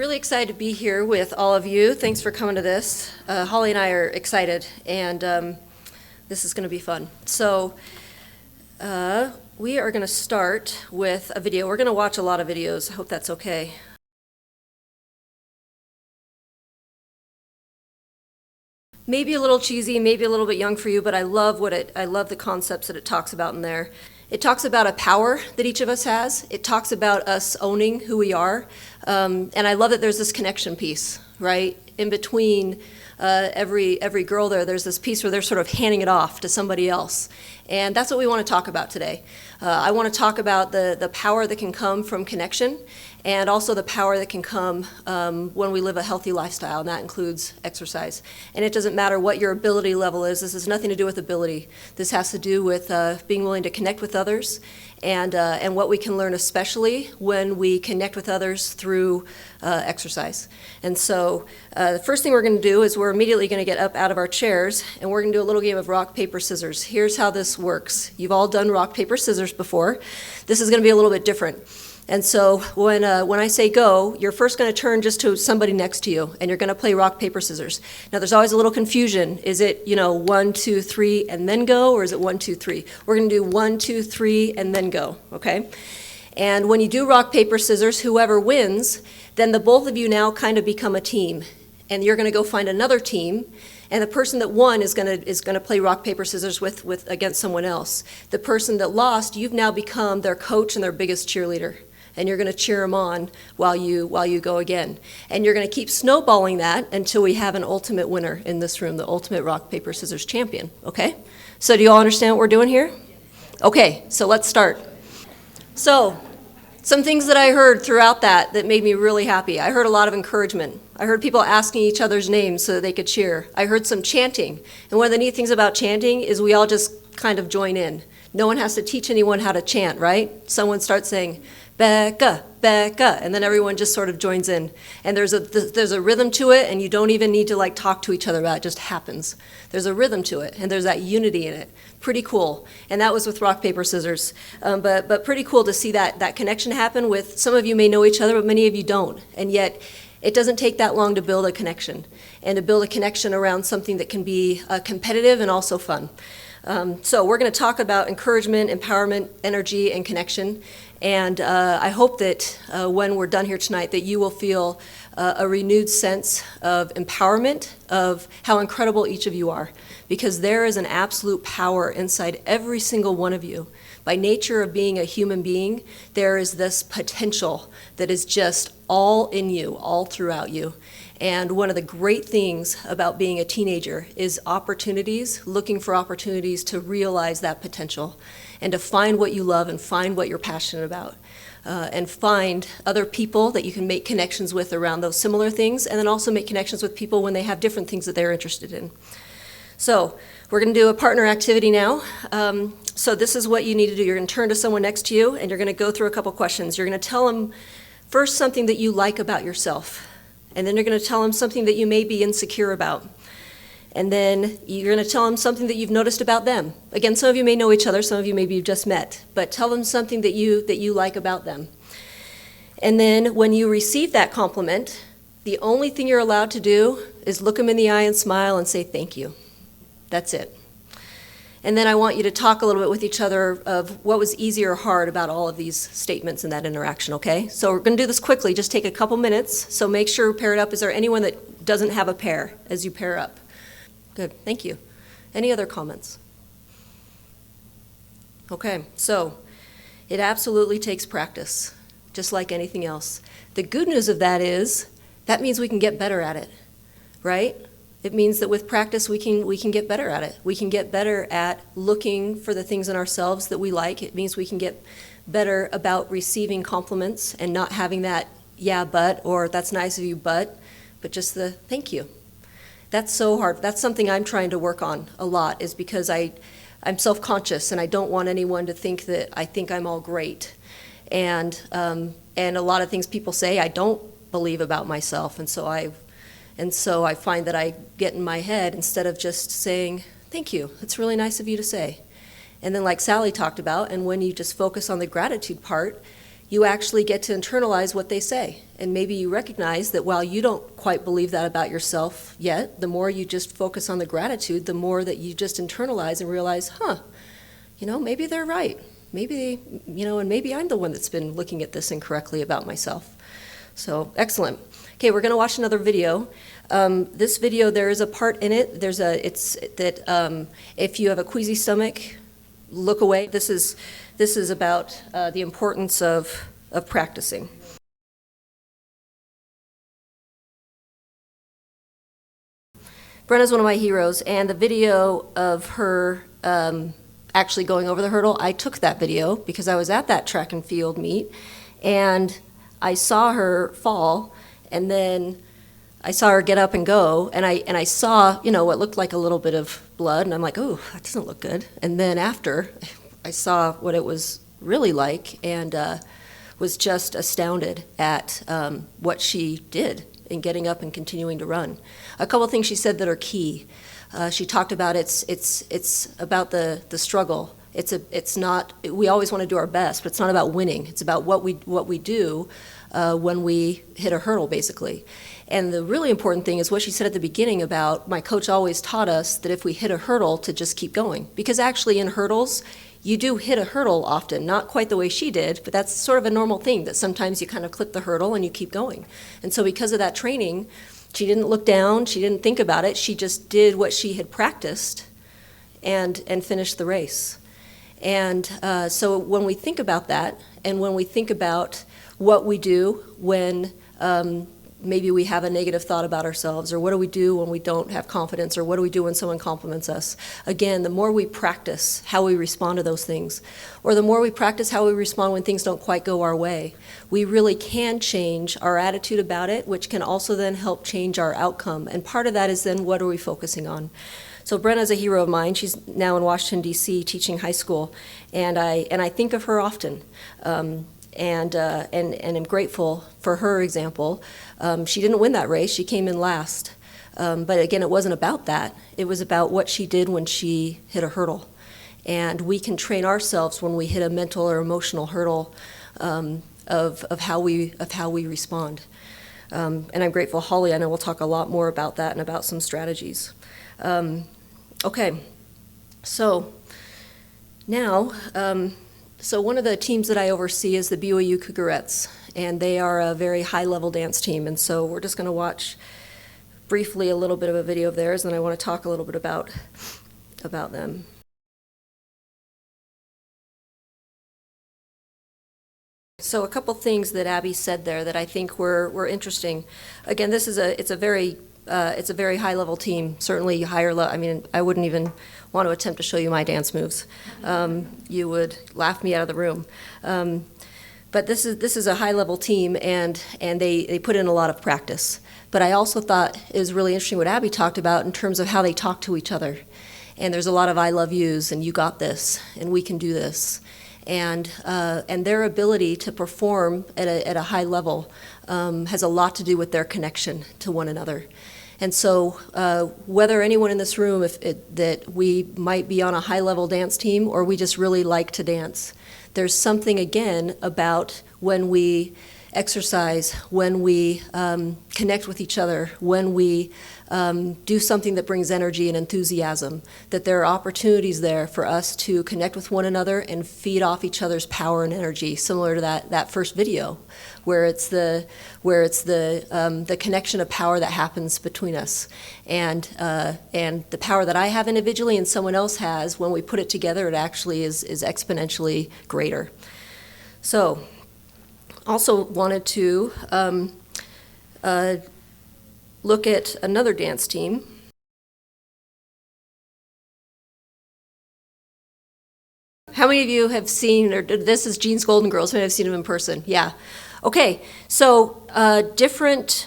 really excited to be here with all of you. Thanks for coming to this. Holly and I are excited, and this is going to be fun. So we are going to start with a video. We're going to watch a lot of videos. I hope that's okay. Maybe a little cheesy, maybe a little bit young for you, but I love the concepts that it talks about in there. It talks about a power that each of us has. It talks about us owning who we are. And I love that there's this connection piece, right? In between every girl there's this piece where they're sort of handing it off to somebody else. And that's what we want to talk about today. I want to talk about the power that can come from connection, and also the power that can come when we live a healthy lifestyle, and that includes exercise. And it doesn't matter what your ability level is. This has nothing to do with ability. This has to do with being willing to connect with others, and what we can learn, especially when we connect with others through exercise. And so the first thing we're going to do is we're immediately going to get up out of our chairs, and we're going to do a little game of rock, paper, scissors. Here's how this works. You've all done rock, paper, scissors before. This is going to be a little bit different. And so when I say go, you're first going to turn just to somebody next to you, and you're going to play rock, paper, scissors. Now, there's always a little confusion. Is it, 1, 2, 3, and then go, or is it 1, 2, 3? We're going to do 1, 2, 3, and then go, okay? And when you do rock, paper, scissors, whoever wins, then the both of you now kind of become a team. And you're going to go find another team, and the person that won is going to play rock, paper, scissors with against someone else. The person that lost, you've now become their coach and their biggest cheerleader. And you're going to cheer them on while you go again. And you're going to keep snowballing that until we have an ultimate winner in this room, the ultimate rock, paper, scissors champion, okay? So do you all understand what we're doing here? Okay, so let's start. So some things that I heard throughout that made me really happy. I heard a lot of encouragement. I heard people asking each other's names so that they could cheer. I heard some chanting. And one of the neat things about chanting is we all just kind of join in. No one has to teach anyone how to chant, right? Someone starts saying, Becca, Becca, and then everyone just sort of joins in. And there's a rhythm to it, and you don't even need to talk to each other about it. It just happens. There's a rhythm to it, and there's that unity in it. Pretty cool. And that was with rock, paper, scissors. But pretty cool to see that connection happen with, some of you may know each other, but many of you don't. And yet, it doesn't take that long to build a connection, and to build a connection around something that can be competitive and also fun. So we're going to talk about encouragement, empowerment, energy, and connection. And I hope that when we're done here tonight that you will feel a renewed sense of empowerment, of how incredible each of you are. Because there is an absolute power inside every single one of you. By nature of being a human being, there is this potential that is just all in you, all throughout you. And one of the great things about being a teenager is opportunities, looking for opportunities to realize that potential and to find what you love and find what you're passionate about. And find other people that you can make connections with around those similar things, and then also make connections with people when they have different things that they're interested in. So we're going to do a partner activity now. So this is what you need to do. You're going to turn to someone next to you, and you're going to go through a couple questions. You're going to tell them first something that you like about yourself. And then you're going to tell them something that you may be insecure about. And then you're going to tell them something that you've noticed about them. Again, some of you may know each other, some of you maybe you've just met, but tell them something that you like about them. And then when you receive that compliment, the only thing you're allowed to do is look them in the eye and smile and say thank you. That's it. And then I want you to talk a little bit with each other of what was easy or hard about all of these statements in that interaction, okay? So we're going to do this quickly. Just take a couple minutes. So make sure pair it up. Is there anyone that doesn't have a pair as you pair up? Good. Thank you. Any other comments? Okay. So it absolutely takes practice, just like anything else. The good news of that is that means we can get better at it, right? It means that with practice, we can get better at it. We can get better at looking for the things in ourselves that we like. It means we can get better about receiving compliments and not having that, yeah, but, or that's nice of you, but just the thank you. That's so hard. That's something I'm trying to work on a lot, is because I'm self-conscious and I don't want anyone to think that I think I'm all great. And a lot of things people say I don't believe about myself, and so I find that I get in my head instead of just saying, thank you, it's really nice of you to say. And then like Sally talked about, and when you just focus on the gratitude part, you actually get to internalize what they say. And maybe you recognize that while you don't quite believe that about yourself yet, the more you just focus on the gratitude, the more that you just internalize and realize, maybe they're right. Maybe, and maybe I'm the one that's been looking at this incorrectly about myself. So, excellent. Okay, we're going to watch another video. This video, there is a part in it. If you have a queasy stomach, look away. This is about the importance of practicing. Brenna's one of my heroes, and the video of her actually going over the hurdle, I took that video because I was at that track and field meet, and I saw her fall, and then I saw her get up and go, and I saw, what looked like a little bit of blood, and I'm like, oh, that doesn't look good. And then after, I saw what it was really like, and was just astounded at what she did in getting up and continuing to run. A couple of things she said that are key. She talked about it's about the struggle. It's not, we always want to do our best, but it's not about winning. It's about what we do when we hit a hurdle, basically. And the really important thing is what she said at the beginning about, my coach always taught us that if we hit a hurdle, to just keep going. Because actually in hurdles, you do hit a hurdle often, not quite the way she did, but that's sort of a normal thing, that sometimes you kind of clip the hurdle and you keep going. And so because of that training, she didn't look down, she didn't think about it, she just did what she had practiced and finished the race. And so when we think about that, and when we think about what we do when maybe we have a negative thought about ourselves, or what do we do when we don't have confidence, or what do we do when someone compliments us? Again, the more we practice how we respond to those things, or the more we practice how we respond when things don't quite go our way, we really can change our attitude about it, which can also then help change our outcome. And part of that is then, what are we focusing on? So Brenna's a hero of mine. She's now in Washington, D.C., teaching high school, and I think of her often. And am grateful for her example. She didn't win that race, she came in last. But again, it wasn't about that. It was about what she did when she hit a hurdle. And we can train ourselves when we hit a mental or emotional hurdle of how we respond. And I'm grateful, Holly, I know we'll talk a lot more about that and about some strategies. Okay, so now, so one of the teams that I oversee is the BYU Cougarettes, and they are a very high-level dance team, and so we're just going to watch briefly a little bit of a video of theirs, and I want to talk a little bit about them. So a couple things that Abby said there that I think were interesting. Again, it's a very high-level team, certainly higher level. I mean, I wouldn't even want to attempt to show you my dance moves. You would laugh me out of the room. But this is a high-level team, and they put in a lot of practice. But I also thought it was really interesting what Abby talked about in terms of how they talk to each other. And there's a lot of I love yous, and you got this, and we can do this. And their ability to perform at a high level has a lot to do with their connection to one another. And so whether anyone in this room, that we might be on a high-level dance team or we just really like to dance, there's something, again, about when we exercise, when we connect with each other, when we do something that brings energy and enthusiasm, that there are opportunities there for us to connect with one another and feed off each other's power and energy, similar to that first video, where it's the connection of power that happens between us, and the power that I have individually and someone else has, when we put it together, it actually is exponentially greater. So, also wanted to look at another dance team. How many of you have seen, or this is Jean's Golden Girls, who have seen them in person? Yeah. Okay, so different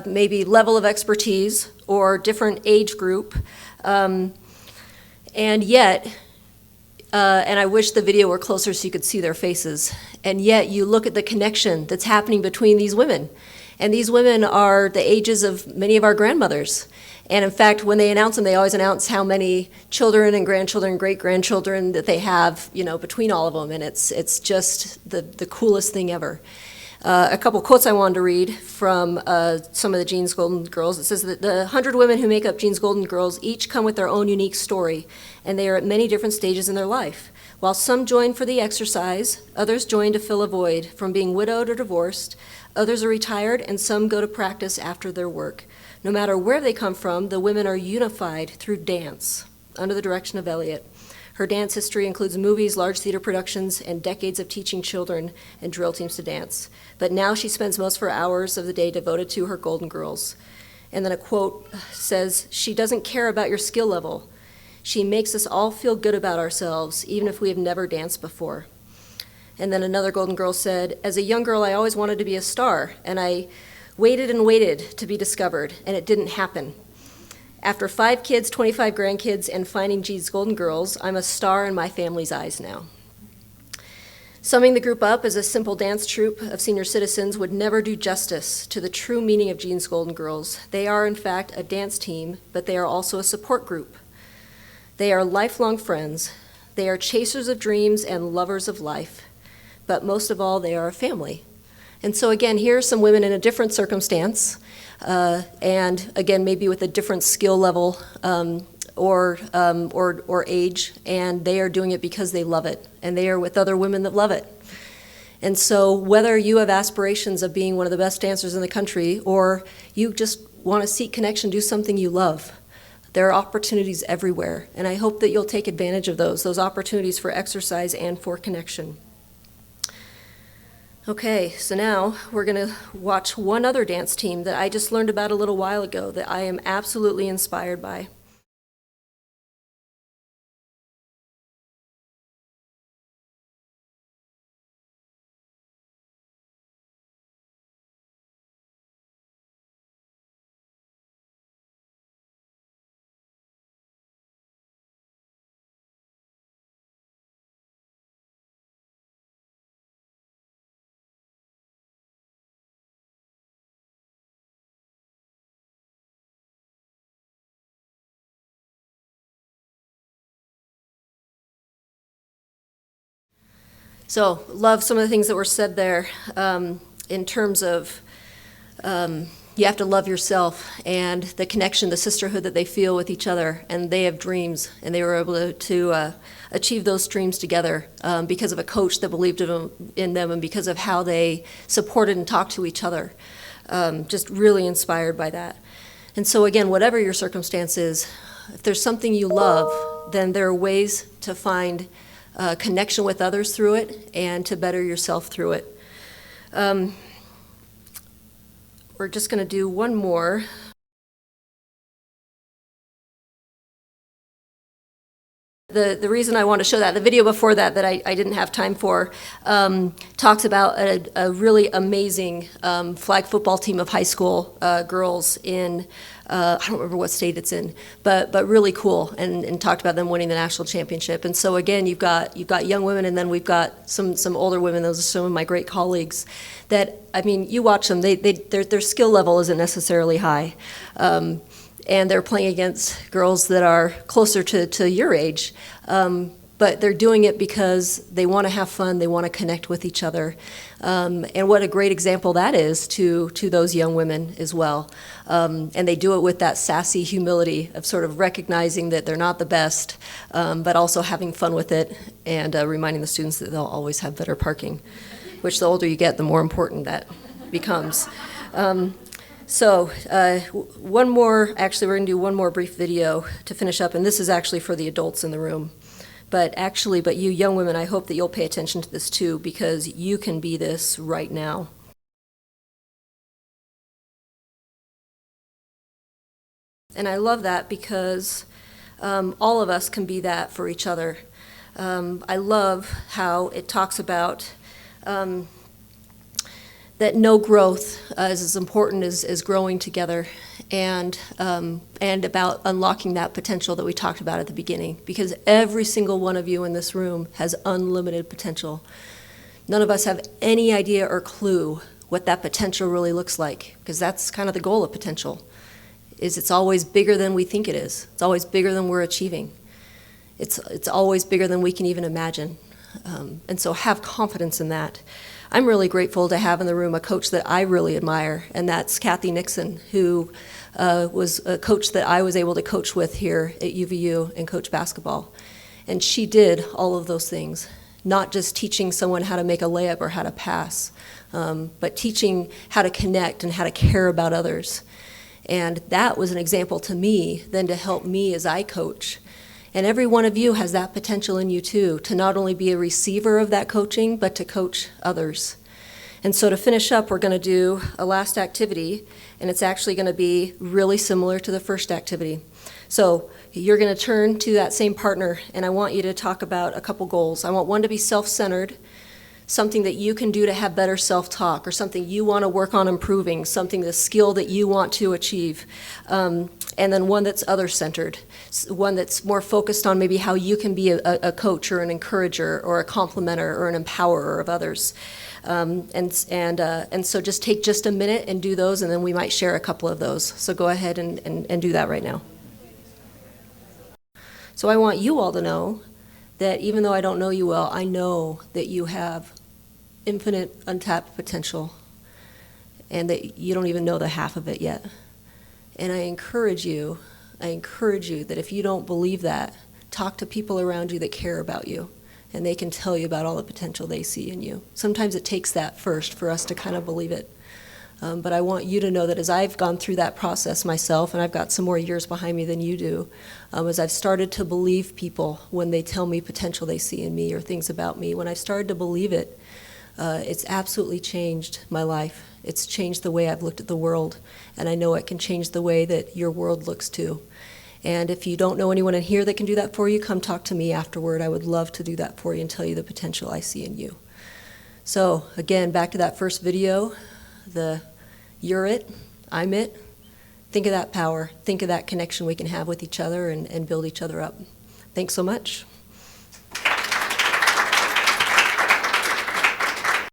maybe level of expertise or different age group, and yet, and I wish the video were closer so you could see their faces, and yet you look at the connection that's happening between these women. And these women are the ages of many of our grandmothers. And in fact, when they announce them, they always announce how many children and grandchildren and great-grandchildren that they have, between all of them. And it's just the coolest thing ever. A couple quotes I wanted to read from some of the Jean's Golden Girls. It says that the 100 women who make up Jean's Golden Girls each come with their own unique story, and they are at many different stages in their life. While some join for the exercise, others join to fill a void from being widowed or divorced, others are retired, and some go to practice after their work. No matter where they come from, the women are unified through dance, under the direction of Elliot. Her dance history includes movies, large theater productions, and decades of teaching children and drill teams to dance. But now she spends most of her hours of the day devoted to her Golden Girls. And then a quote says, "She doesn't care about your skill level. She makes us all feel good about ourselves, even if we have never danced before." And then another Golden Girl said, "As a young girl, I always wanted to be a star, and I waited and waited to be discovered, and it didn't happen. After 5 kids, 25 grandkids, and finding Jean's Golden Girls, I'm a star in my family's eyes now." Summing the group up as a simple dance troupe of senior citizens would never do justice to the true meaning of Jean's Golden Girls. They are, in fact, a dance team, but they are also a support group. They are lifelong friends. They are chasers of dreams and lovers of life. But most of all, they are a family. And so again, here are some women in a different circumstance, and again, maybe with a different skill level or age, and they are doing it because they love it, and they are with other women that love it. And so whether you have aspirations of being one of the best dancers in the country, or you just want to seek connection, do something you love, there are opportunities everywhere, and I hope that you'll take advantage of those opportunities for exercise and for connection. Okay, so now we're going to watch one other dance team that I just learned about a little while ago that I am absolutely inspired by. So, love some of the things that were said there in terms of you have to love yourself and the connection, the sisterhood that they feel with each other, and they have dreams, and they were able to achieve those dreams together because of a coach that believed in them and because of how they supported and talked to each other. Just really inspired by that. And so again, whatever your circumstance is, if there's something you love, then there are ways to find connection with others through it and to better yourself through it. We're just going to do one more. The reason I want to show that, the video before that I didn't have time for, talks about a really amazing flag football team of high school girls in, I don't remember what state it's in, but really cool, and talked about them winning the national championship. And so again, you've got young women, and then we've got some older women. Those are some of my great colleagues that, I mean, you watch them, their skill level isn't necessarily high. And they're playing against girls that are closer to your age. But they're doing it because they want to have fun, they want to connect with each other. And what a great example that is to those young women as well. And they do it with that sassy humility of sort of recognizing that they're not the best, but also having fun with it and reminding the students that they'll always have better parking, which the older you get, the more important that becomes. So one more, actually we're going to do one more brief video to finish up, and this is actually for the adults in the room. But you young women, I hope that you'll pay attention to this too, because you can be this right now. And I love that because all of us can be that for each other. I love how it talks about that no growth is as important as growing together, and about unlocking that potential that we talked about at the beginning, because every single one of you in this room has unlimited potential. None of us have any idea or clue what that potential really looks like, because that's kind of the goal of potential, is it's always bigger than we think it is. It's always bigger than we're achieving. It's always bigger than we can even imagine. And so have confidence in that. I'm really grateful to have in the room a coach that I really admire, and that's Kathy Nixon, who was a coach that I was able to coach with here at UVU and coach basketball. And she did all of those things, not just teaching someone how to make a layup or how to pass, but teaching how to connect and how to care about others. And that was an example to me then to help me as I coach. And every one of you has that potential in you too, to not only be a receiver of that coaching, but to coach others. And so to finish up, we're going to do a last activity, and it's actually going to be really similar to the first activity. So you're going to turn to that same partner, and I want you to talk about a couple goals. I want one to be self-centered, something that you can do to have better self-talk, or something you want to work on improving, something, the skill that you want to achieve. And then one that's other-centered, one that's more focused on maybe how you can be a coach or an encourager or a complimenter or an empowerer of others. And so just take just a minute and do those, and then we might share a couple of those. So go ahead and do that right now. So I want you all to know that even though I don't know you well, I know that you have infinite untapped potential and that you don't even know the half of it yet. And I encourage you that if you don't believe that, talk to people around you that care about you, and they can tell you about all the potential they see in you. Sometimes it takes that first for us to kind of believe it. But I want you to know that as I've gone through that process myself, and I've got some more years behind me than you do, as I've started to believe people when they tell me potential they see in me or things about me, when I've started to believe it, it's absolutely changed my life. It's changed the way I've looked at the world, and I know it can change the way that your world looks too. And if you don't know anyone in here that can do that for you, come talk to me afterward. I would love to do that for you and tell you the potential I see in you. So again, back to that first video, the you're it, I'm it. Think of that power. Think of that connection we can have with each other and build each other up. Thanks so much.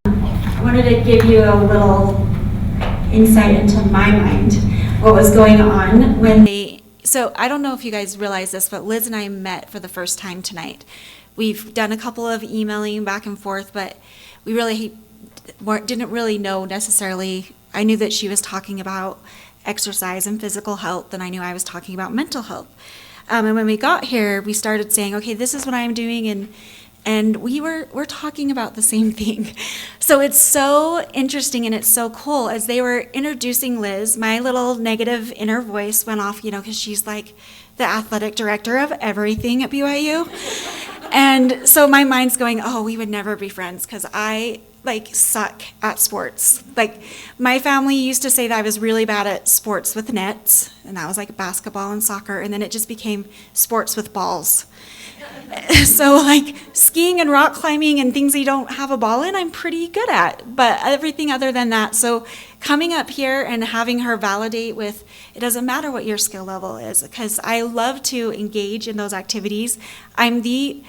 I wanted to give you a little insight into my mind, what was going on when So I don't know if you guys realize this, but Liz and I met for the first time tonight. We've done a couple of emailing back and forth, but we really didn't really know necessarily. I knew that she was talking about exercise and physical health, and I knew I was talking about mental health. And when we got here, we started saying, okay, this is what I'm doing, and we're talking about the same thing. So it's so interesting and it's so cool. As they were introducing Liz, my little negative inner voice went off, because she's like the athletic director of everything at BYU. And so my mind's going, oh, we would never be friends because I suck at sports. My family used to say that I was really bad at sports with nets, and that was like basketball and soccer, and then it just became sports with balls. So skiing and rock climbing and things you don't have a ball in, I'm pretty good at, but everything other than that. So coming up here and having her validate with, it doesn't matter what your skill level is, because I love to engage in those activities. I'm the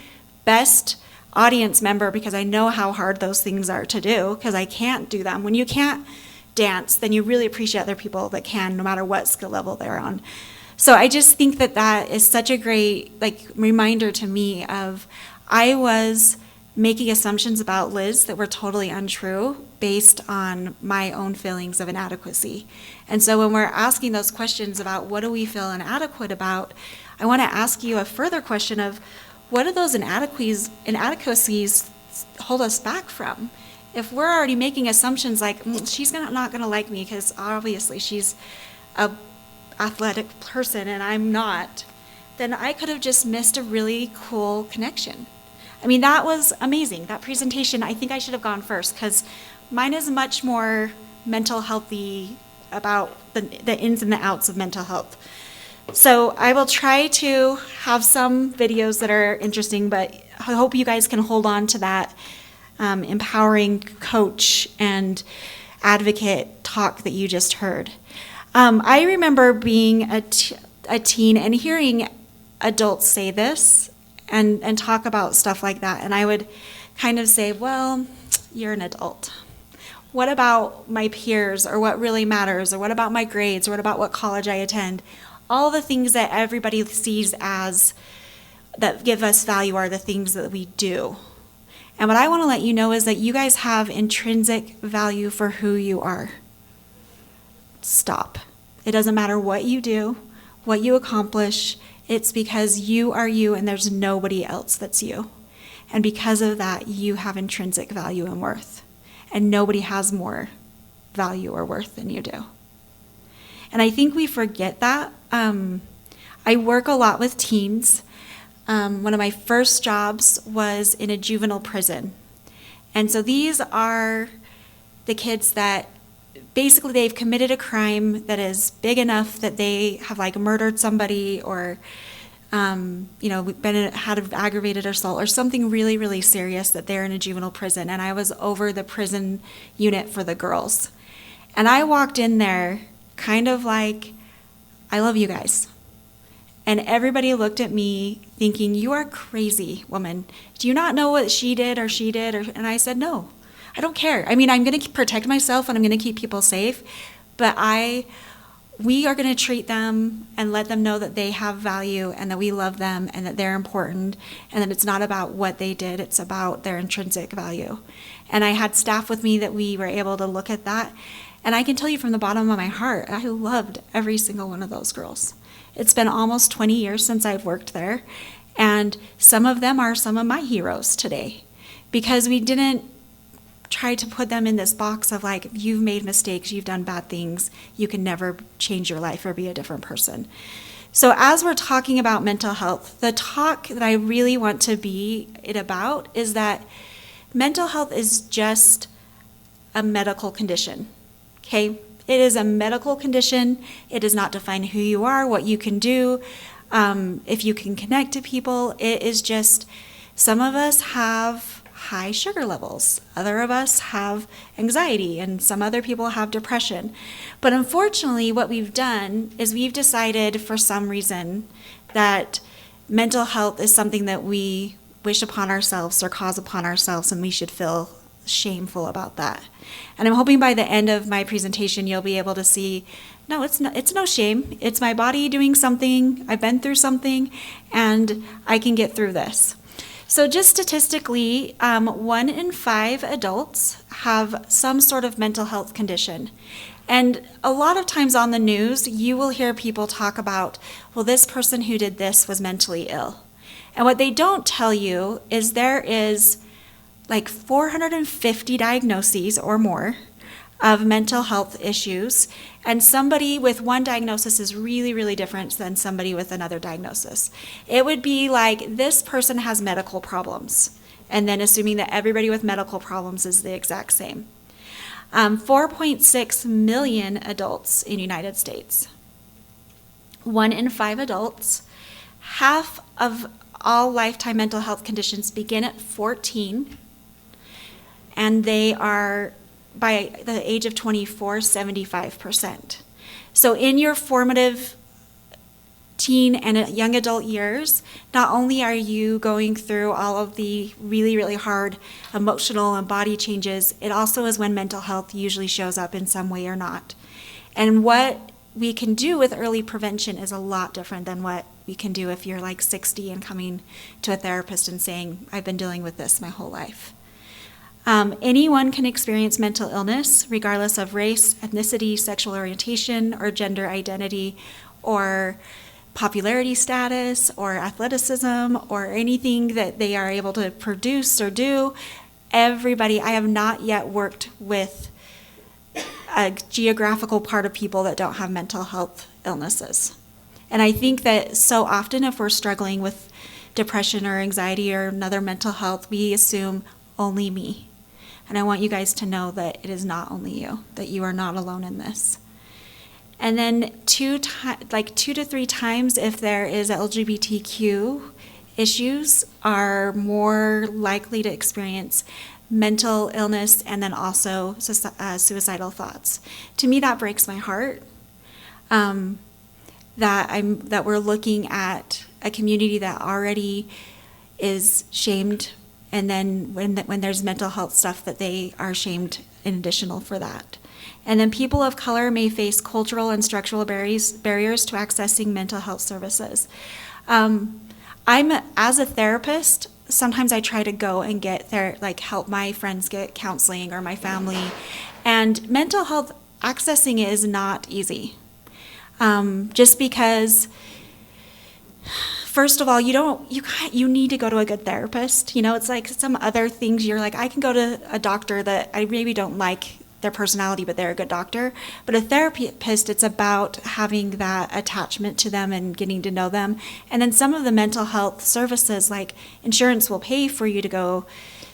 best audience member because I know how hard those things are to do, because I can't do them. When you can't dance, then you really appreciate other people that can, no matter what skill level they're on. So I just think that is such a great reminder to me of, I was making assumptions about Liz that were totally untrue based on my own feelings of inadequacy. And so when we're asking those questions about what do we feel inadequate about, I want to ask you a further question of, what do those inadequacies hold us back from? If we're already making assumptions like, she's not going to like me because obviously she's a athletic person and I'm not, then I could have just missed a really cool connection. I mean, that was amazing. That presentation, I think I should have gone first because mine is much more mental healthy, about the ins and the outs of mental health. So I will try to have some videos that are interesting, but I hope you guys can hold on to that empowering coach and advocate talk that you just heard. I remember being a teen and hearing adults say this and talk about stuff like that. And I would kind of say, well, you're an adult. What about my peers, or what really matters, or what about my grades, or what about what college I attend? All the things that everybody sees as that give us value are the things that we do. And what I want to let you know is that you guys have intrinsic value for who you are. Stop. It doesn't matter what you do, what you accomplish. It's because you are you and there's nobody else that's you. And because of that, you have intrinsic value and worth. And nobody has more value or worth than you do. And I think we forget that. I work a lot with teens. One of my first jobs was in a juvenile prison. And so these are the kids that basically they've committed a crime that is big enough that they have like murdered somebody or had an aggravated assault or something really, really serious that they're in a juvenile prison. And I was over the prison unit for the girls. And I walked in there kind of like, I love you guys. And everybody looked at me thinking, you are crazy, woman. Do you not know what she did? And I said, no, I don't care. I mean, I'm going to protect myself and I'm going to keep people safe. But we are going to treat them and let them know that they have value and that we love them and that they're important and that it's not about what they did. It's about their intrinsic value. And I had staff with me that we were able to look at that. And I can tell you from the bottom of my heart, I loved every single one of those girls. It's been almost 20 years since I've worked there, and some of them are some of my heroes today because we didn't try to put them in this box of like, you've made mistakes, you've done bad things, you can never change your life or be a different person. So as we're talking about mental health, the talk that I really want to be it about is that mental health is just a medical condition, okay? It is a medical condition. It does not define who you are, what you can do, if you can connect to people. It is just, some of us have high sugar levels. Other of us have anxiety, and some other people have depression. But unfortunately, what we've done is we've decided for some reason that mental health is something that we wish upon ourselves or cause upon ourselves, and we should feel shameful about that. And I'm hoping by the end of my presentation you'll be able to see, no, it's no shame. It's my body doing something. I've been through something and I can get through this. So just statistically, 1 in 5 adults have some sort of mental health condition. And a lot of times on the news, you will hear people talk about, well, this person who did this was mentally ill. And what they don't tell you is there is like 450 diagnoses or more of mental health issues, and somebody with one diagnosis is really, really different than somebody with another diagnosis. It would be like this person has medical problems, and then assuming that everybody with medical problems is the exact same. 4.6 million adults in the United States. 1 in 5 adults. Half of all lifetime mental health conditions begin at 14. And they are, by the age of 24, 75%. So in your formative teen and young adult years, not only are you going through all of the really, really hard emotional and body changes, it also is when mental health usually shows up in some way or not. And what we can do with early prevention is a lot different than what we can do if you're like 60 and coming to a therapist and saying, I've been dealing with this my whole life. Anyone can experience mental illness, regardless of race, ethnicity, sexual orientation, or gender identity, or popularity status, or athleticism, or anything that they are able to produce or do. Everybody, I have not yet worked with a geographical part of people that don't have mental health illnesses. And I think that so often if we're struggling with depression or anxiety or another mental health, we assume only me. And I want you guys to know that it is not only you, that you are not alone in this. And then 2 to 3 times if there is LGBTQ issues are more likely to experience mental illness and then also suicidal thoughts. To me, that breaks my heart. That we're looking at a community that already is shamed And then when there's mental health stuff, that they are shamed in additional for that. And then people of color may face cultural and structural barriers to accessing mental health services. As a therapist, sometimes I try to go and get help my friends get counseling or my family. And mental health, accessing it is not easy. Just because, first of all, you need to go to a good therapist. It's like some other things you're like, I can go to a doctor that I maybe don't like their personality, but they're a good doctor. But a therapist, it's about having that attachment to them and getting to know them. And then some of the mental health services, like insurance, will pay for you to go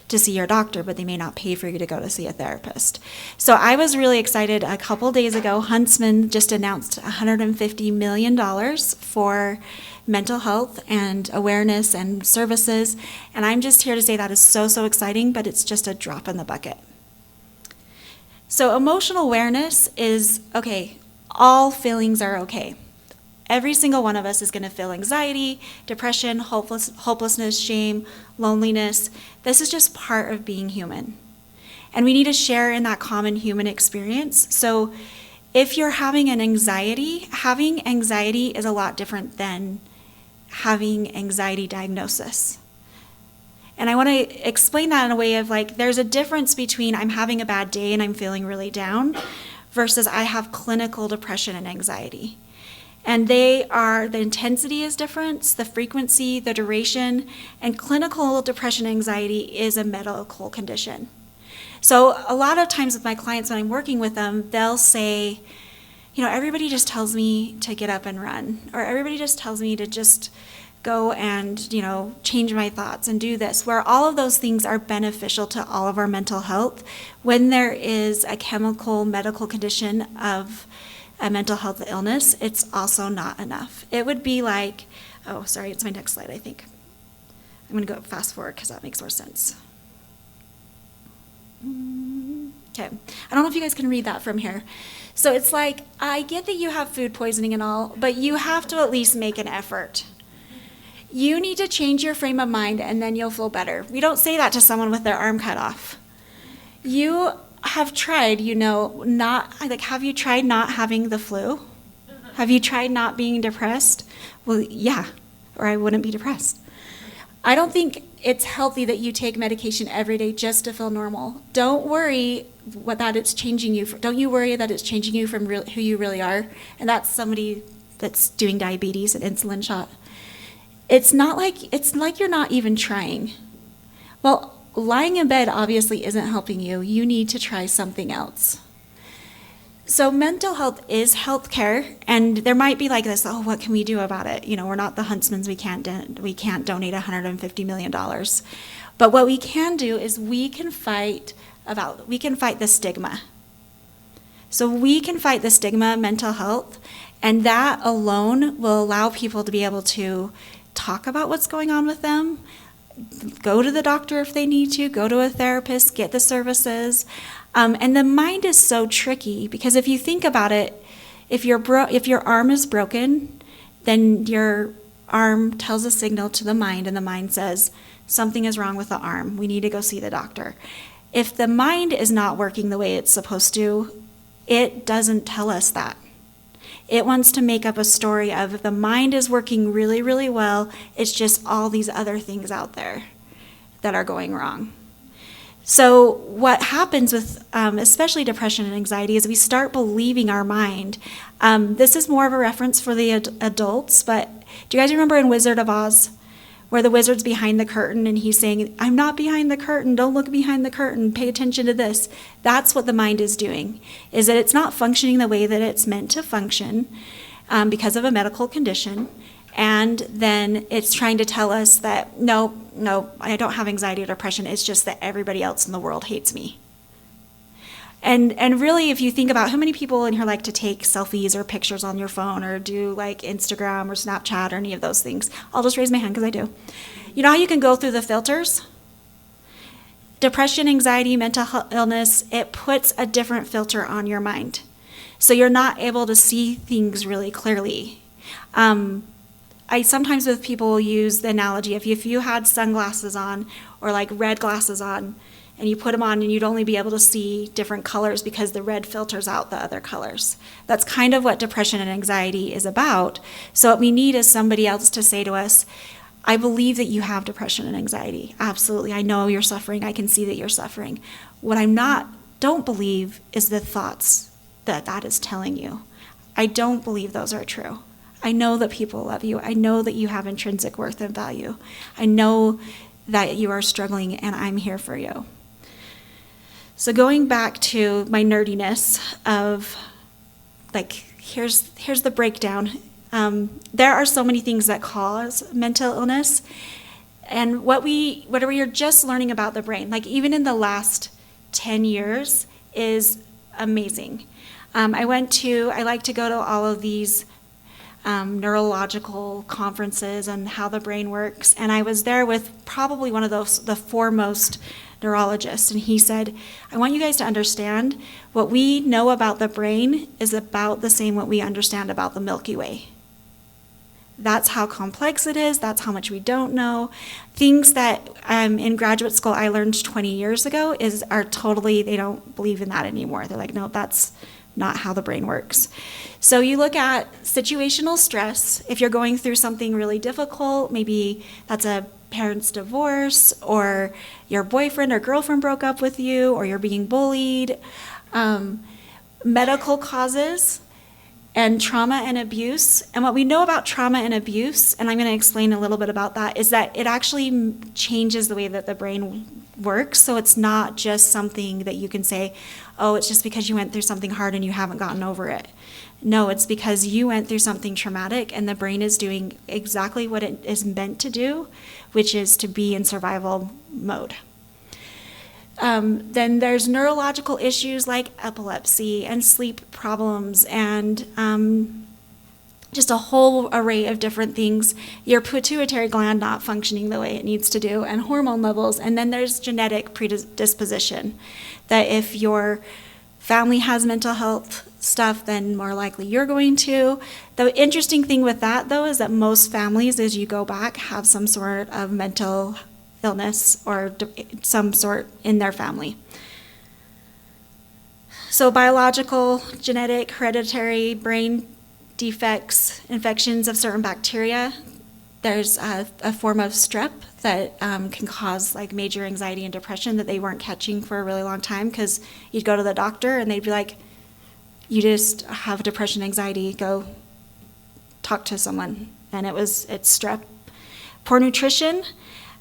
to see your doctor, but they may not pay for you to go to see a therapist. So I was really excited. A couple days ago, Huntsman just announced $150 million for mental health and awareness and services. And I'm just here to say that is so, so exciting, but it's just a drop in the bucket. So emotional awareness is, okay, all feelings are okay. Every single one of us is going to feel anxiety, depression, hopelessness, shame, loneliness. This is just part of being human. And we need to share in that common human experience. So if you're having anxiety is a lot different than having anxiety diagnosis. And I want to explain that in a way of there's a difference between I'm having a bad day and I'm feeling really down versus I have clinical depression and anxiety. And the intensity is different, the frequency, the duration, and clinical depression and anxiety is a medical condition. So a lot of times with my clients when I'm working with them, they'll say, everybody just tells me to get up and run, or everybody just tells me to just go and, change my thoughts and do this, where all of those things are beneficial to all of our mental health. When there is a chemical medical condition of a mental health illness, it's also not enough. It would be like, it's my next slide, I think. I'm going to go fast forward because that makes more sense. Okay, I don't know if you guys can read that from here. So it's like, I get that you have food poisoning and all, but you have to at least make an effort. You need to change your frame of mind and then you'll feel better. We don't say that to someone with their arm cut off. You have tried, have you tried not having the flu? Have you tried not being depressed? Well, yeah, or I wouldn't be depressed. I don't think it's healthy that you take medication every day just to feel normal. Don't worry that it's changing you. Don't you worry that it's changing you from who you really are. And that's somebody that's doing diabetes and insulin shot. It's like you're not even trying. Well, lying in bed obviously isn't helping you. You need to try something else. So mental health is healthcare, and there might be like this, what can we do about it? We're not the Huntsmans. We can't donate $150 million. But what we can do is we can fight the stigma. So we can fight the stigma of mental health, and that alone will allow people to be able to talk about what's going on with them, go to the doctor if they need to, go to a therapist, get the services. And the mind is so tricky because if you think about it, if your arm is broken, then your arm tells a signal to the mind, and the mind says, something is wrong with the arm. We need to go see the doctor. If the mind is not working the way it's supposed to, it doesn't tell us that. It wants to make up a story of if the mind is working really, really well, it's just all these other things out there that are going wrong. So what happens with especially depression and anxiety is we start believing our mind. This is more of a reference for the adults, but do you guys remember in Wizard of Oz where the wizard's behind the curtain and he's saying, I'm not behind the curtain, don't look behind the curtain, pay attention to this. That's what the mind is doing, is that it's not functioning the way that it's meant to function because of a medical condition. And then it's trying to tell us that, no, I don't have anxiety or depression. It's just that everybody else in the world hates me. And really, if you think about how many people in here like to take selfies or pictures on your phone or do like Instagram or Snapchat or any of those things, I'll just raise my hand because I do. You know how you can go through the filters? Depression, anxiety, mental illness, it puts a different filter on your mind. So you're not able to see things really clearly. I sometimes with people will use the analogy, if you had sunglasses on or like red glasses on, and you put them on and you'd only be able to see different colors because the red filters out the other colors. That's kind of what depression and anxiety is about. So what we need is somebody else to say to us, I believe that you have depression and anxiety. Absolutely. I know you're suffering. I can see that you're suffering. What don't believe is the thoughts that is telling you. I don't believe those are true. I know that people love you. I know that you have intrinsic worth and value. I know that you are struggling, and I'm here for you. So going back to my nerdiness of, like, here's the breakdown. There are so many things that cause mental illness, and what we are just learning about the brain, like even in the last 10 years, is amazing. I like to go to all of these neurological conferences on how the brain works, and I was there with probably one of the foremost neurologists, and he said, I want you guys to understand what we know about the brain is about the same what we understand about the Milky Way. That's how complex it is. That's how much we don't know. Things that in graduate school I learned 20 years ago are totally, they don't believe in that anymore. They're like, no, that's not how the brain works. So you look at situational stress. If you're going through something really difficult, maybe that's a parent's divorce, or your boyfriend or girlfriend broke up with you, or you're being bullied. Medical causes and trauma and abuse. And what we know about trauma and abuse, and I'm going to explain a little bit about that, is that it actually changes the way that the brain works. So it's not just something that you can say, oh, it's just because you went through something hard and you haven't gotten over it. No, it's because you went through something traumatic and the brain is doing exactly what it is meant to do, which is to be in survival mode. Then there's neurological issues like epilepsy and sleep problems and just a whole array of different things. Your pituitary gland not functioning the way it needs to do, and hormone levels. And then there's genetic predisposition, that if your family has mental health stuff, then more likely you're going to. The interesting thing with that, though, is that most families, as you go back, have some sort of mental illness or some sort in their family. So biological, genetic, hereditary, brain defects, infections of certain bacteria. There's a form of strep that can cause like major anxiety and depression that they weren't catching for a really long time, because you'd go to the doctor and they'd be like, you just have depression, anxiety, go talk to someone. And it's strep. Poor nutrition,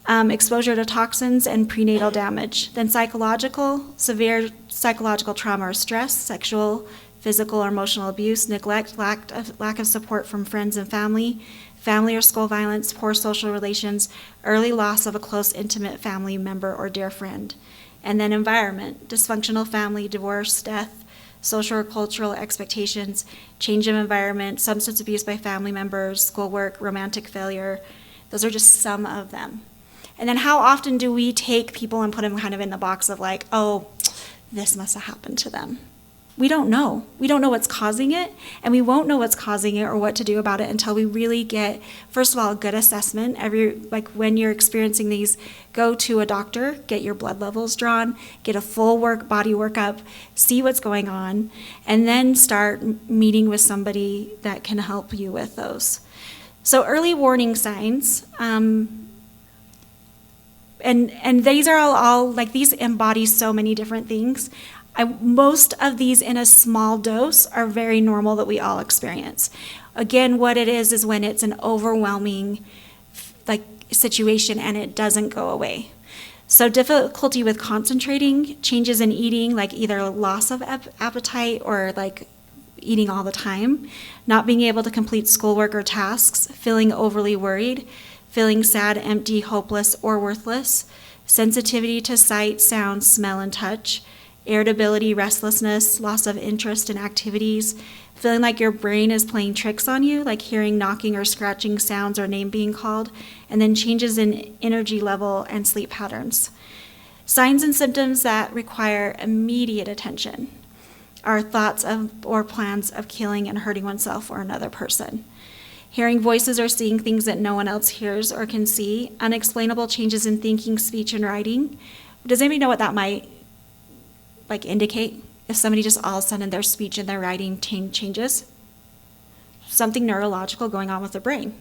exposure to toxins, and prenatal damage. Then severe psychological trauma or stress, sexual, physical or emotional abuse, neglect, lack of support from friends and family or school violence, poor social relations, early loss of a close, intimate family member or dear friend. And then environment, dysfunctional family, divorce, death, social or cultural expectations, change of environment, substance abuse by family members, schoolwork, romantic failure. Those are just some of them. And then how often do we take people and put them kind of in the box of like, oh, this must have happened to them? We don't know. We don't know what's causing it, and we won't know what's causing it or what to do about it until we really get, first of all, a good assessment. Like when you're experiencing these, go to a doctor, get your blood levels drawn, get a full body workup, see what's going on, and then start meeting with somebody that can help you with those. So early warning signs, and these are all like, these embody so many different things. Most of these in a small dose are very normal that we all experience. Again, what it is when it's an overwhelming like situation and it doesn't go away. So difficulty with concentrating, changes in eating, like either loss of appetite or like eating all the time, not being able to complete schoolwork or tasks, feeling overly worried, feeling sad, empty, hopeless, or worthless, sensitivity to sight, sound, smell, and touch, irritability, restlessness, loss of interest in activities, feeling like your brain is playing tricks on you, like hearing knocking or scratching sounds or name being called, and then changes in energy level and sleep patterns. Signs and symptoms that require immediate attention are thoughts of or plans of killing and hurting oneself or another person. hearing voices or seeing things that no one else hears or can see, unexplainable changes in thinking, speech, and writing. Does anybody know what that might indicate? If somebody just all of a sudden their speech and their writing changes? Something neurological going on with the brain.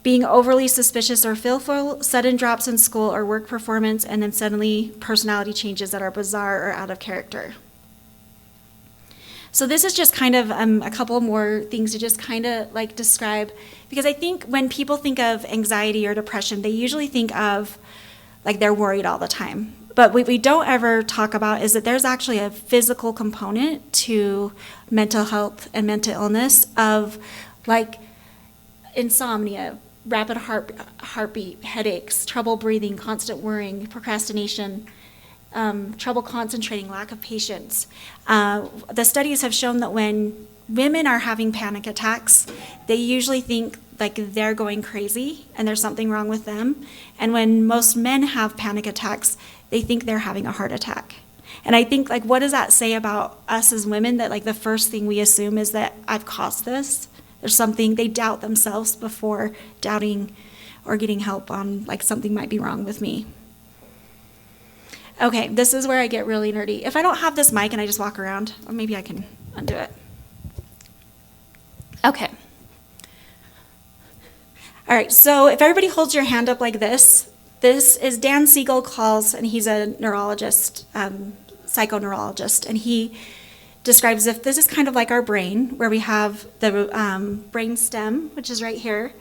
Being overly suspicious or fearful, sudden drops in school or work performance, and then suddenly personality changes that are bizarre or out of character. So this is just kind of a couple more things to just kind of describe, because I think when people think of anxiety or depression, they usually think of they're worried all the time. But what we don't ever talk about is that there's actually a physical component to mental health and mental illness of insomnia, rapid heartbeat, headaches, trouble breathing, constant worrying, procrastination, trouble concentrating, lack of patience. The studies have shown that when women are having panic attacks, they usually think they're going crazy and there's something wrong with them. And when most men have panic attacks, they think they're having a heart attack. And I think, what does that say about us as women, that the first thing we assume is that I've caused this? There's something, they doubt themselves before doubting or getting help on something might be wrong with me. Okay, this is where I get really nerdy. If I don't have this mic and I just walk around, or maybe I can undo it. Okay. All right, so if everybody holds your hand up like this is Dan Siegel calls, and he's a neurologist, psychoneurologist, and he describes if this is kind of like our brain, where we have the brain stem, which is right here,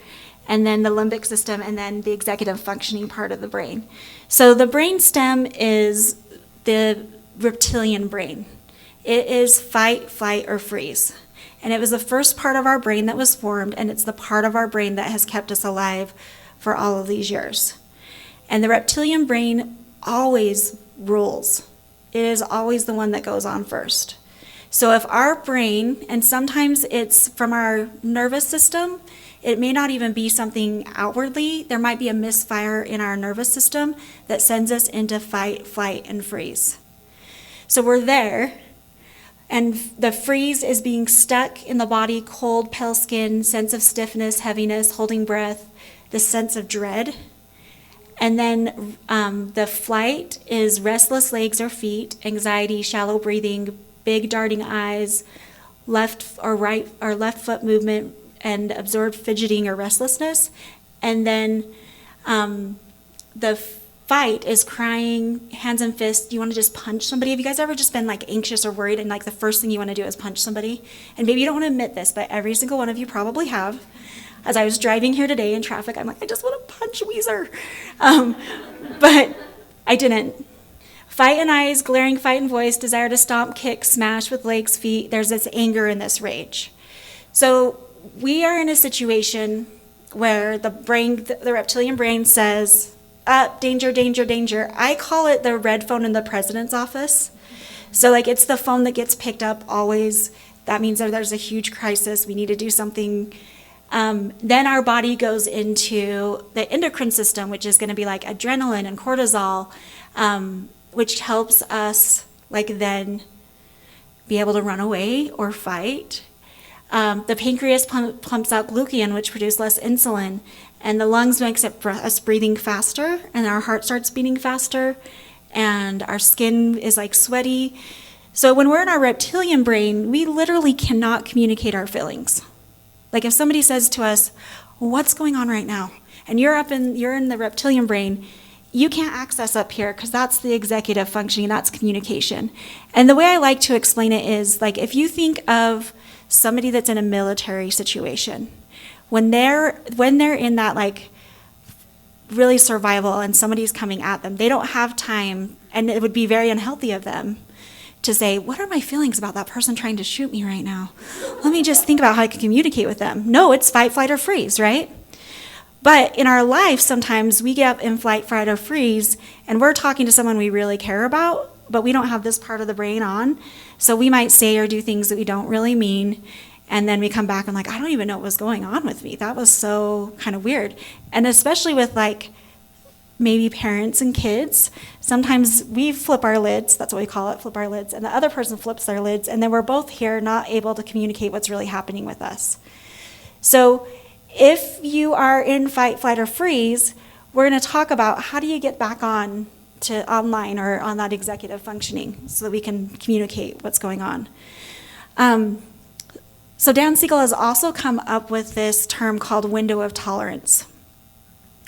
and then the limbic system, and then the executive functioning part of the brain. So the brain stem is the reptilian brain. It is fight, flight, or freeze. And it was the first part of our brain that was formed, and it's the part of our brain that has kept us alive for all of these years. And the reptilian brain always rules. It is always the one that goes on first. So if our brain, and sometimes it's from our nervous system, it may not even be something outwardly. There might be a misfire in our nervous system that sends us into fight, flight, and freeze. So we're there, and the freeze is being stuck in the body, cold, pale skin, sense of stiffness, heaviness, holding breath, the sense of dread. And then the flight is restless legs or feet, anxiety, shallow breathing, big darting eyes, left or right or left foot movement, and absorbed fidgeting or restlessness. And then the fight is crying, hands and fists. You want to just punch somebody. Have you guys ever just been anxious or worried, and the first thing you want to do is punch somebody? And maybe you don't want to admit this, but every single one of you probably have. As I was driving here today in traffic, I'm I just want to punch Weezer. But I didn't. Fight in eyes, glaring fight in voice, desire to stomp, kick, smash with legs, feet. There's this anger and this rage. So we are in a situation where the reptilian brain says, danger, danger, danger. I call it the red phone in the president's office. So it's the phone that gets picked up always. That means that there's a huge crisis. We need to do something. Then our body goes into the endocrine system, which is going to be adrenaline and cortisol, which helps us then be able to run away or fight. The pancreas pumps out glucagon, which produces less insulin, and the lungs makes us breathing faster, and our heart starts beating faster, and our skin is sweaty. So when we're in our reptilian brain, we literally cannot communicate our feelings. If somebody says to us, what's going on right now? And you're in the reptilian brain, you can't access up here because that's the executive functioning, that's communication. And the way I like to explain it is if you think of somebody that's in a military situation, when they're in that really survival and somebody's coming at them, they don't have time, and it would be very unhealthy of them to say, what are my feelings about that person trying to shoot me right now? Let me just think about how I can communicate with them. No, it's fight, flight, or freeze, right? But in our life, sometimes we get up in flight, fight, or freeze, and we're talking to someone we really care about, but we don't have this part of the brain on. So we might say or do things that we don't really mean, and then we come back and I don't even know what was going on with me. That was so kind of weird. And especially with maybe parents and kids, sometimes we flip our lids, that's what we call it, flip our lids, and the other person flips their lids, and then we're both here not able to communicate what's really happening with us. So if you are in fight, flight, or freeze, we're going to talk about how do you get back on to online or on that executive functioning so that we can communicate what's going on. So Dan Siegel has also come up with this term called window of tolerance.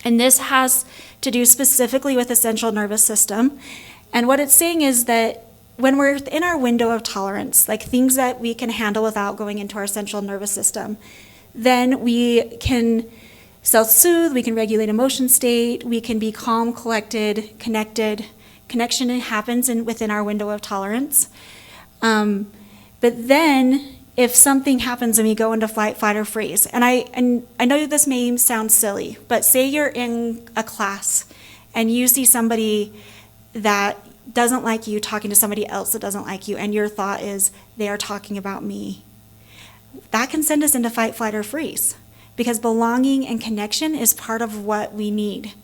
And this has to do specifically with the central nervous system. And what it's saying is that when we're in our window of tolerance, like things that we can handle without going into our central nervous system, then we can self-soothe, we can regulate emotion state, we can be calm, collected, connected. Connection happens within our window of tolerance. But then if something happens and we go into fight, flight, or freeze, and I know this may sound silly, but say you're in a class and you see somebody that doesn't like you talking to somebody else that doesn't like you, and your thought is, they are talking about me. That can send us into fight, flight, or freeze, because belonging and connection is part of what we need.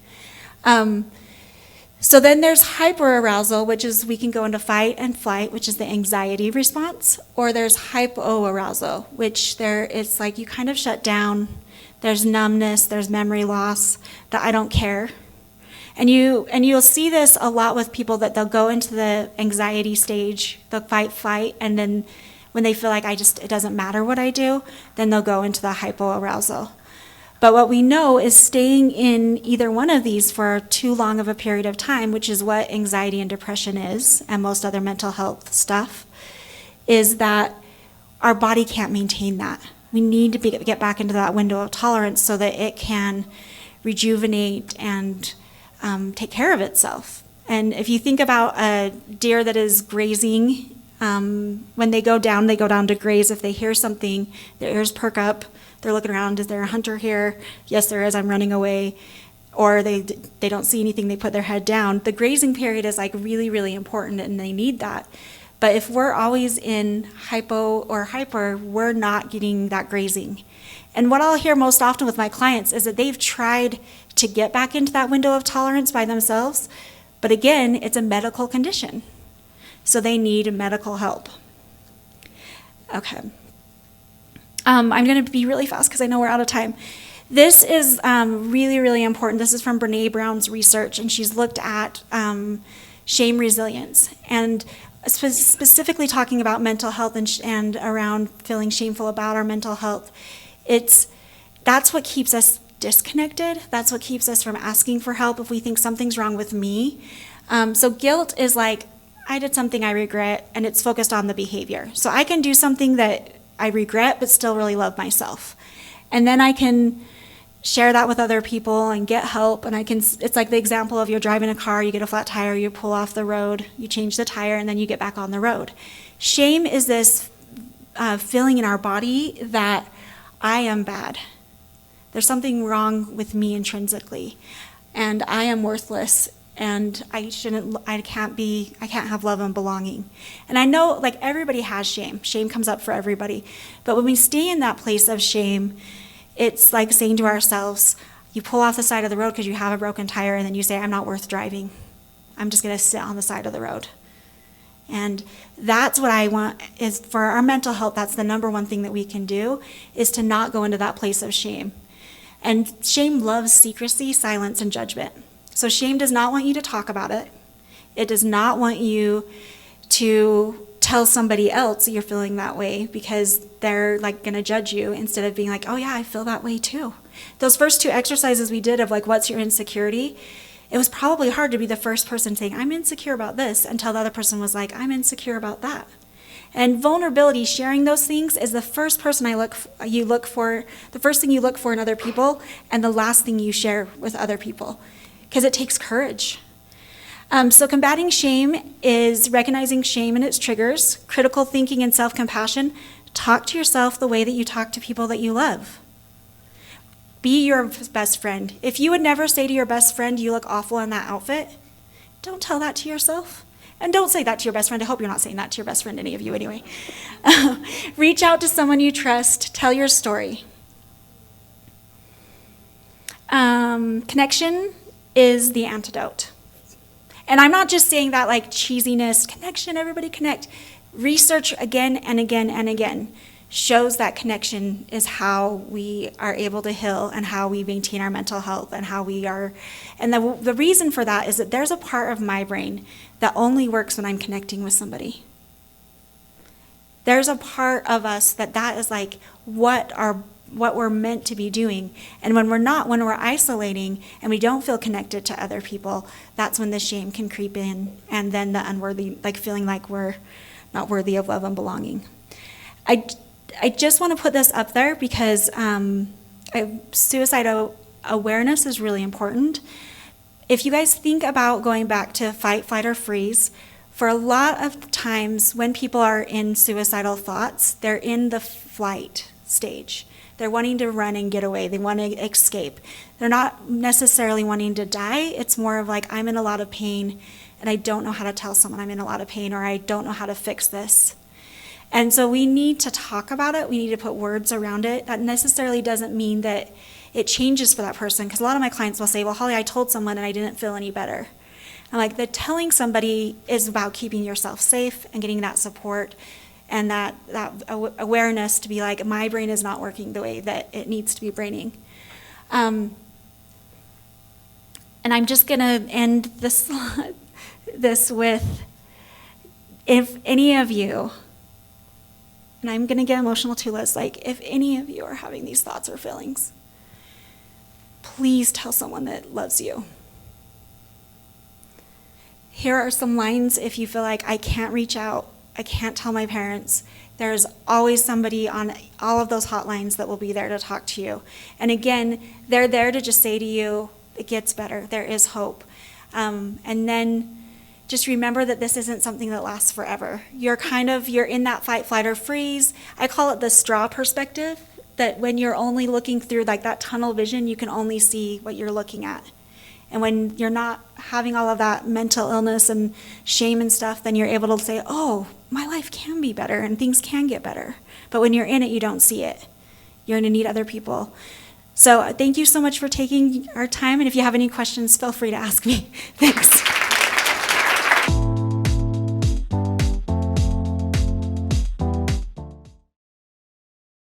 So then there's hyperarousal, which is we can go into fight and flight, which is the anxiety response, or there's hypoarousal, which it's like you kind of shut down. There's numbness, there's memory loss, that I don't care. And you'll see this a lot with people that they'll go into the anxiety stage, the fight, flight, and then when they feel like it doesn't matter what I do, then they'll go into the hypoarousal. But what we know is staying in either one of these for too long of a period of time, which is what anxiety and depression is, and most other mental health stuff, is that our body can't maintain that. We need to get back into that window of tolerance so that it can rejuvenate and take care of itself. And if you think about a deer that is grazing, when they go down to graze. If they hear something, their ears perk up. They're looking around. Is there a hunter here? Yes, there is. I'm running away. Or they don't see anything. They put their head down. The grazing period is like really, really important, and they need that. But if we're always in hypo or hyper, we're not getting that grazing. And what I'll hear most often with my clients is that they've tried to get back into that window of tolerance by themselves, but again, it's a medical condition. So they need medical help. Okay. I'm going to be really fast because I know we're out of time. This is really, really important. This is from Brene Brown's research, and she's looked at shame resilience, and specifically talking about mental health and around feeling shameful about our mental health. That's what keeps us disconnected. That's what keeps us from asking for help if we think something's wrong with me. So guilt is like, I did something I regret, and it's focused on the behavior. So I can do something that I regret but still really love myself. And then I can share that with other people and get help, and it's like the example of you're driving a car, you get a flat tire, you pull off the road, you change the tire, and then you get back on the road. Shame is this feeling in our body that I am bad. There's something wrong with me intrinsically, and I am worthless, and I can't have love and belonging. And I know, like, everybody has shame. Shame comes up for everybody. But when we stay in that place of shame, it's like saying to ourselves, you pull off the side of the road because you have a broken tire, and then you say, I'm not worth driving. I'm just going to sit on the side of the road. And that's what I want is for our mental health. That's the number one thing that we can do, is to not go into that place of shame. And shame loves secrecy, silence, and judgment. So shame does not want you to talk about it. It does not want you to tell somebody else that you're feeling that way, because they're like going to judge you, instead of being like, oh yeah, I feel that way too. Those first two exercises we did of like, what's your insecurity? It was probably hard to be the first person saying, I'm insecure about this, until the other person was like, I'm insecure about that. And vulnerability, sharing those things, is the first person the first thing you look for in other people, and the last thing you share with other people, because it takes courage. So combating shame is recognizing shame and its triggers, critical thinking and self-compassion. Talk to yourself the way that you talk to people that you love. Be your best friend. If you would never say to your best friend, you look awful in that outfit, don't tell that to yourself. And don't say that to your best friend. I hope you're not saying that to your best friend, any of you anyway. Reach out to someone you trust. Tell your story. Connection is the antidote. And I'm not just saying that like cheesiness, connection, everybody connect. Research again and again and again shows that connection is how we are able to heal and how we maintain our mental health and how we are. And the reason for that is that there's a part of my brain that only works when I'm connecting with somebody. There's a part of us that is like what we're meant to be doing. And when we're isolating and we don't feel connected to other people, that's when the shame can creep in, and then the unworthy, like feeling like we're not worthy of love and belonging. I just want to put this up there because suicidal awareness is really important. If you guys think about going back to fight, flight, or freeze, for a lot of times when people are in suicidal thoughts, they're in the flight stage. They're wanting to run and get away. They want to escape. They're not necessarily wanting to die. It's more of like, I'm in a lot of pain and I don't know how to tell someone I'm in a lot of pain, or I don't know how to fix this. And so we need to talk about it. We need to put words around it. That necessarily doesn't mean that it changes for that person, because a lot of my clients will say, well, Holly, I told someone and I didn't feel any better. I'm like, the telling somebody is about keeping yourself safe and getting that support and that awareness to be like, my brain is not working the way that it needs to be braining. And I'm just going to end this with, if any of you, and I'm going to get emotional too, Liz, like if any of you are having these thoughts or feelings, please tell someone that loves you. Here are some lines if you feel like I can't reach out, I can't tell my parents. There's always somebody on all of those hotlines that will be there to talk to you. And again, they're there to just say to you, it gets better, there is hope. And then just remember that this isn't something that lasts forever. You're in that fight, flight, or freeze. I call it the straw perspective, that when you're only looking through like that tunnel vision, you can only see what you're looking at. And when you're not having all of that mental illness and shame and stuff, then you're able to say, oh, my life can be better and things can get better. But when you're in it, you don't see it. You're going to need other people. So thank you so much for taking our time. And if you have any questions, feel free to ask me. Thanks.